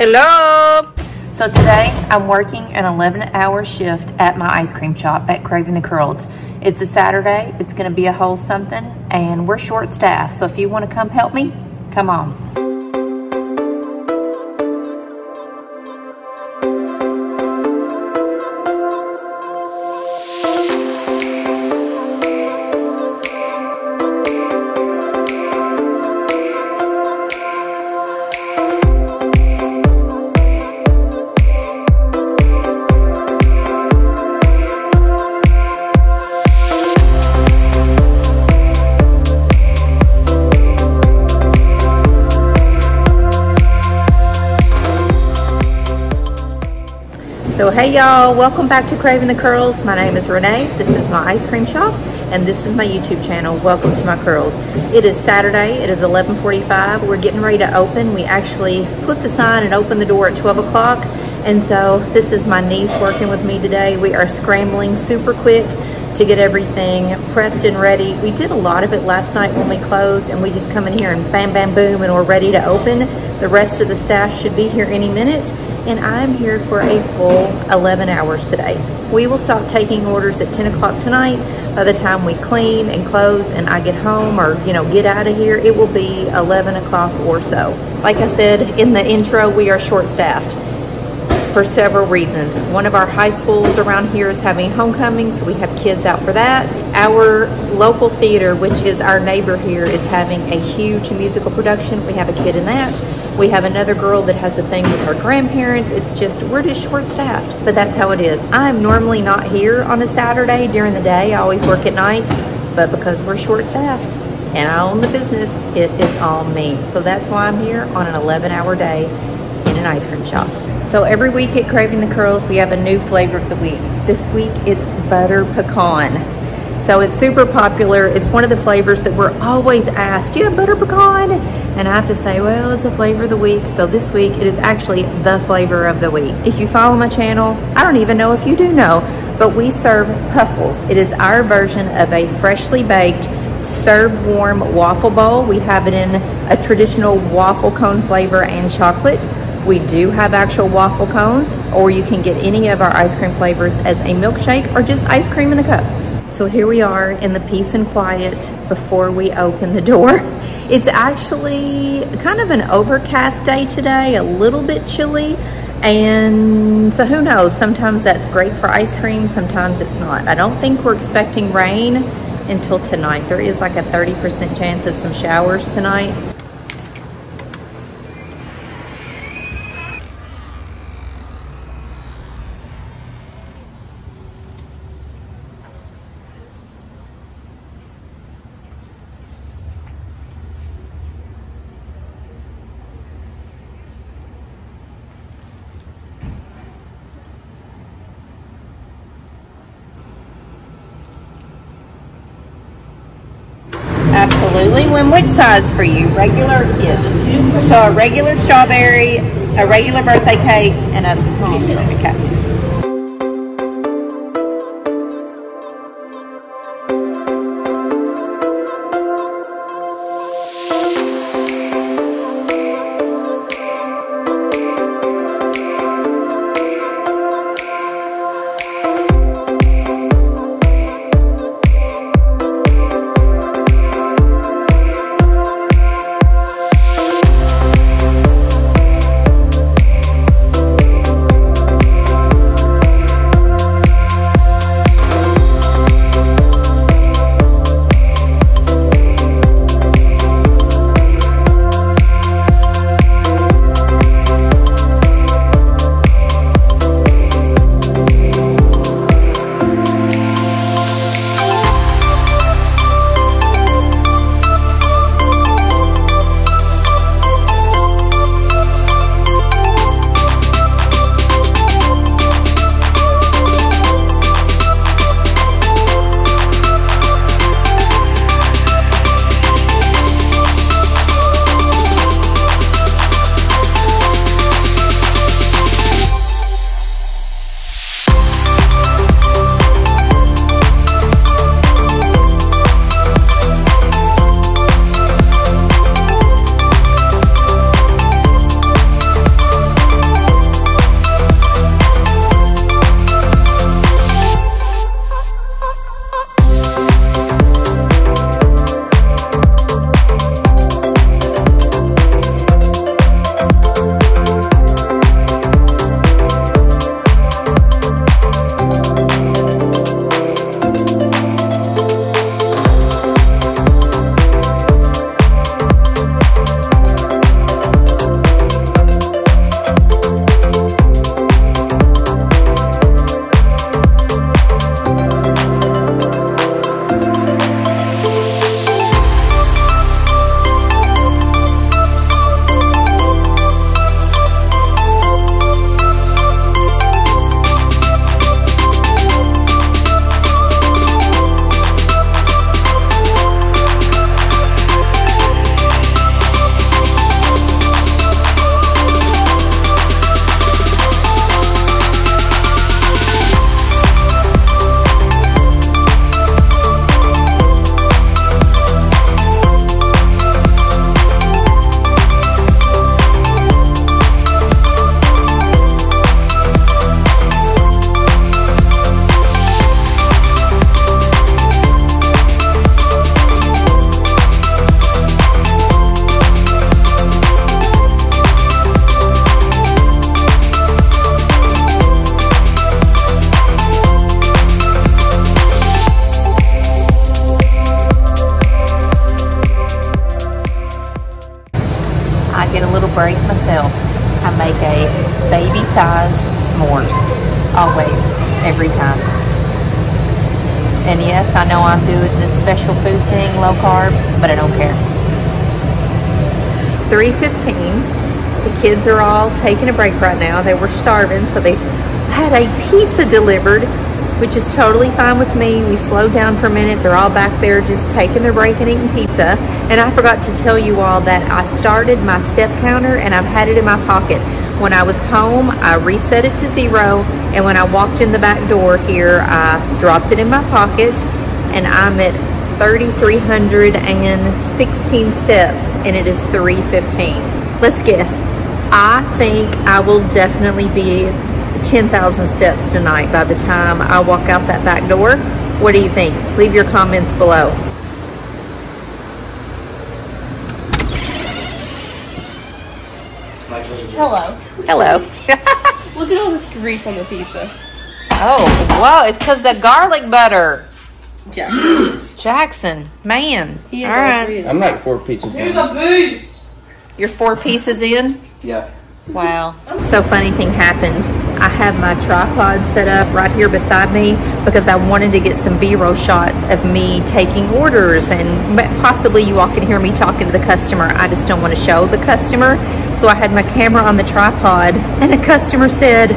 Hello! So today I'm working an 11-hour shift at my ice cream shop at Craving the Curls. It's a Saturday, it's gonna be a whole something, and we're short staffed. So if you wanna come help me, come on. So hey y'all, welcome back to Craving the Curls. My name is Renee, this is my ice cream shop, and this is my YouTube channel. Welcome to my curls. It is Saturday, it is 11:45. We're getting ready to open. We actually put the sign and opened the door at 12 o'clock. And so this is my niece working with me today. We are scrambling super quick to get everything prepped and ready. We did a lot of it last night when we closed, and we just come in here and bam, bam, boom, and we're ready to open. The rest of the staff should be here any minute. And I'm here for a full 11 hours today. We will stop taking orders at 10 o'clock tonight. By the time we clean and close and I get home or, get out of here, it will be 11 o'clock or so. Like I said in the intro, we are short staffed for several reasons. One of our high schools around here is having homecoming, so we have kids out for that. Our local theater, which is our neighbor here, is having a huge musical production. We have a kid in that. We have another girl that has a thing with her grandparents. We're just short staffed, but that's how it is. I'm normally not here on a Saturday during the day. I always work at night, but because we're short staffed and I own the business, it is all me. So that's why I'm here on an 11-hour day in an ice cream shop. So every week at Craving the Curls, we have a new flavor of the week. This week, it's butter pecan. So it's super popular. It's one of the flavors that we're always asked, do you have butter pecan? And I have to say, well, it's a flavor of the week. So this week, it is actually the flavor of the week. If you follow my channel, I don't even know if you do know, but we serve puffles. It is our version of a freshly baked, served warm waffle bowl. We have it in a traditional waffle cone flavor and chocolate. We do have actual waffle cones, or you can get any of our ice cream flavors as a milkshake or just ice cream in a cup. So here we are in the peace and quiet before we open the door. It's actually kind of an overcast day today, a little bit chilly, and so who knows, sometimes that's great for ice cream, sometimes it's not. I don't think we're expecting rain until tonight. There is like a 30% chance of some showers tonight. Absolutely. Which size for you? Regular or kids? So a regular strawberry, a regular birthday cake, and a small cake. break myself, I make a baby-sized s'mores. Always, every time. And yes, I know I'm doing this special food thing, low carbs, but I don't care. It's 3:15. The kids are all taking a break right now. They were starving, so they had a pizza delivered, which is totally fine with me. We slowed down for a minute. They're all back there just taking their break and eating pizza. And I forgot to tell you all that I started my step counter and I've had it in my pocket. When I was home, I reset it to 0. And when I walked in the back door here, I dropped it in my pocket and I'm at 3,316 steps and it is 3:15. Let's guess. I think I will definitely be 10,000 steps tonight by the time I walk out that back door. What do you think? Leave your comments below. Hello. Hello. Look at all this grease on the pizza. Oh, wow. It's because the garlic butter. Jackson, man. he is all right. I'm like 4 pizzas He's down. a beast. You're 4 pieces in? Yeah. Wow. So funny thing happened. I have my tripod set up right here beside me because I wanted to get some B-roll shots of me taking orders, and possibly you all can hear me talking to the customer. I just don't want to show the customer. So I had my camera on the tripod and a customer said,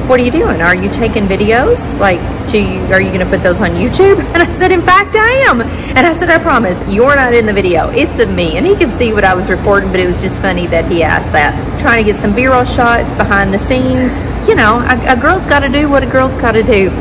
"What are you doing? Are you taking videos? Like, are you going to put those on YouTube?" And I said, "In fact, I am." And I said, "I promise, you're not in the video. It's of me." And he could see what I was recording, but it was just funny that he asked that. Trying to get some B-roll shots behind the scenes. You know, a girl's got to do what a girl's got to do.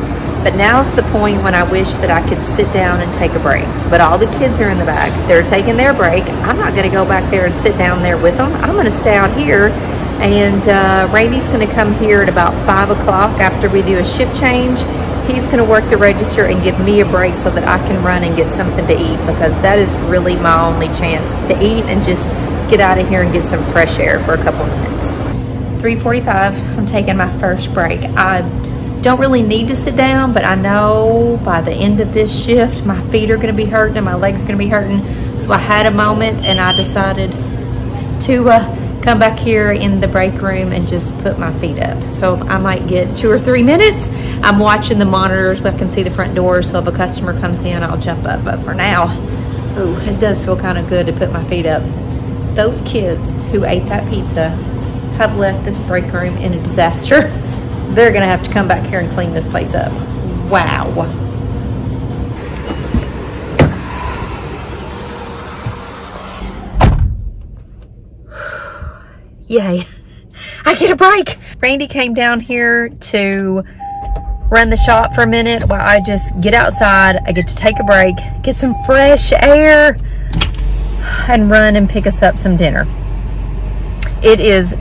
But now's the point when I wish that I could sit down and take a break. But all the kids are in the back. They're taking their break. I'm not going to go back there and sit down there with them. I'm going to stay out here. And Randy's going to come here at about 5 o'clock after we do a shift change. He's going to work the register and give me a break so that I can run and get something to eat, because that is really my only chance to eat and just get out of here and get some fresh air for a couple minutes. 3:45, I'm taking my first break. I don't really need to sit down, but I know by the end of this shift, my feet are going to be hurting and my legs are going to be hurting. So I had a moment and I decided to come back here in the break room and just put my feet up. So I might get 2 or 3 minutes. I'm watching the monitors, but I can see the front door, so if a customer comes in, I'll jump up. But for now, ooh, it does feel kind of good to put my feet up. Those kids who ate that pizza have left this break room in a disaster. They're gonna have to come back here and clean this place up. Wow. Yay, I get a break. Randy came down here to run the shop for a minute while I just get outside. I get to take a break, get some fresh air, and run and pick us up some dinner. It is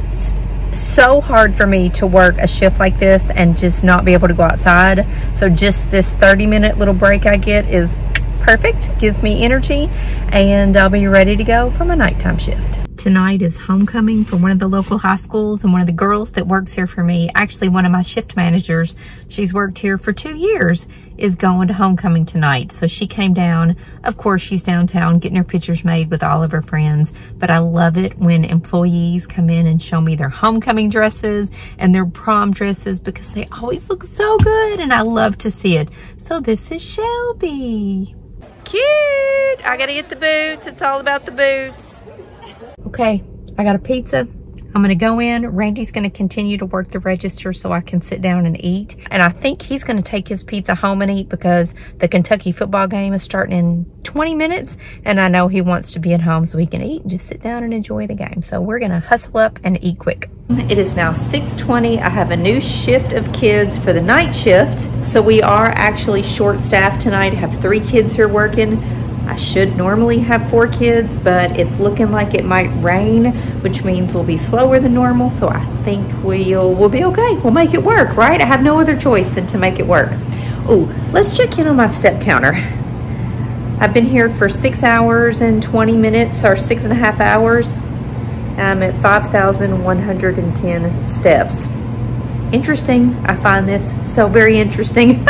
so hard for me to work a shift like this and just not be able to go outside. So just this 30-minute little break I get is perfect, gives me energy, and I'll be ready to go for my nighttime shift. Tonight is homecoming for one of the local high schools, and one of the girls that works here for me, actually one of my shift managers, she's worked here for 2 years, is going to homecoming tonight. So she came down. Of course, she's downtown getting her pictures made with all of her friends, but I love it when employees come in and show me their homecoming dresses and their prom dresses, because they always look so good and I love to see it. So this is Shelby. Cute. I gotta get the boots. It's all about the boots. Okay, I got a pizza. I'm gonna go in. Randy's gonna continue to work the register so I can sit down and eat. And I think he's gonna take his pizza home and eat because the Kentucky football game is starting in 20 minutes. And I know he wants to be at home so he can eat and just sit down and enjoy the game. So we're gonna hustle up and eat quick. It is now 6:20. I have a new shift of kids for the night shift. So we are actually short-staffed tonight. I have 3 kids here working. I should normally have 4 kids, but it's looking like it might rain, which means we'll be slower than normal. So I think we'll be okay. We'll make it work, right? I have no other choice than to make it work. Oh, let's check in on my step counter. I've been here for 6 hours and 20 minutes, or 6.5 hours. I'm at 5,110 steps. Interesting. I find this so very interesting.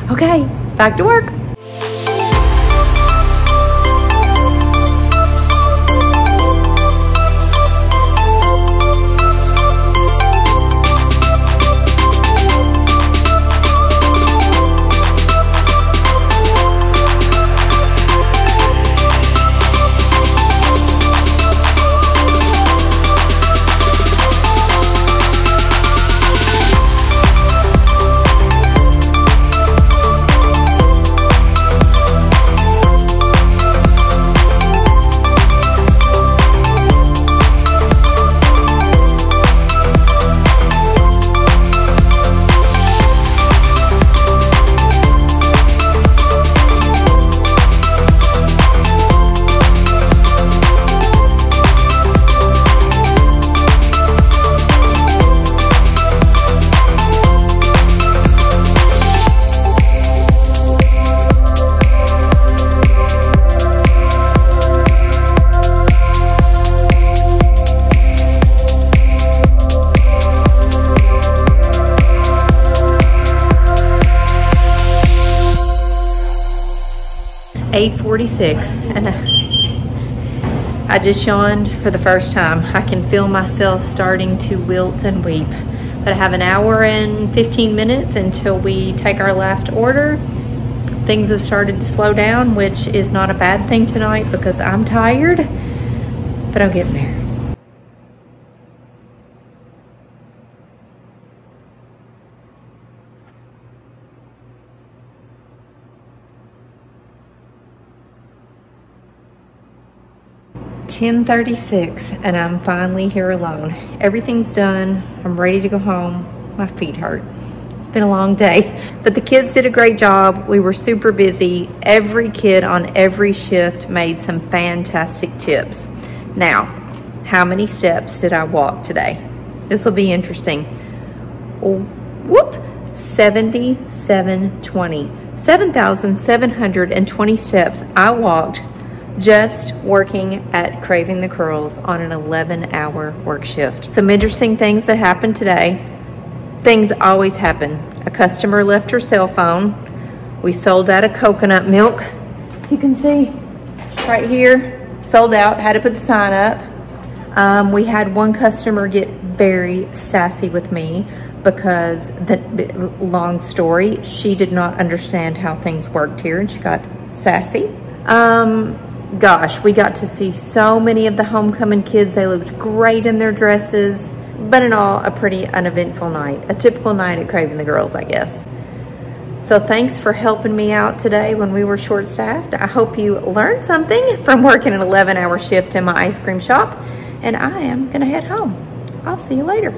Okay, back to work. 10:46 and I just yawned for the first time. I can feel myself starting to wilt and weep. But I have an hour and 15 minutes until we take our last order. Things have started to slow down, which is not a bad thing tonight because I'm tired, but I'm getting there. "10:36 and I'm finally here alone. Everything's done. I'm ready to go home. My feet hurt. It's been a long day, but the kids did a great job. We were super busy. Every kid on every shift made some fantastic tips. Now, how many steps did I walk today? This will be interesting. Oh, whoop, 7,720 steps I walked just working at Craving the Curls on an 11-hour work shift. Some interesting things that happened today. Things always happen. A customer left her cell phone. We sold out of coconut milk. You can see right here, sold out, had to put the sign up. We had one customer get very sassy with me because, long story, she did not understand how things worked here and she got sassy. Gosh, we got to see so many of the homecoming kids. They looked great in their dresses, but in all, a pretty uneventful night. A typical night at Craving the Curls, I guess. So thanks for helping me out today when we were short-staffed. I hope you learned something from working an 11-hour shift in my ice cream shop, and I am gonna head home. I'll see you later.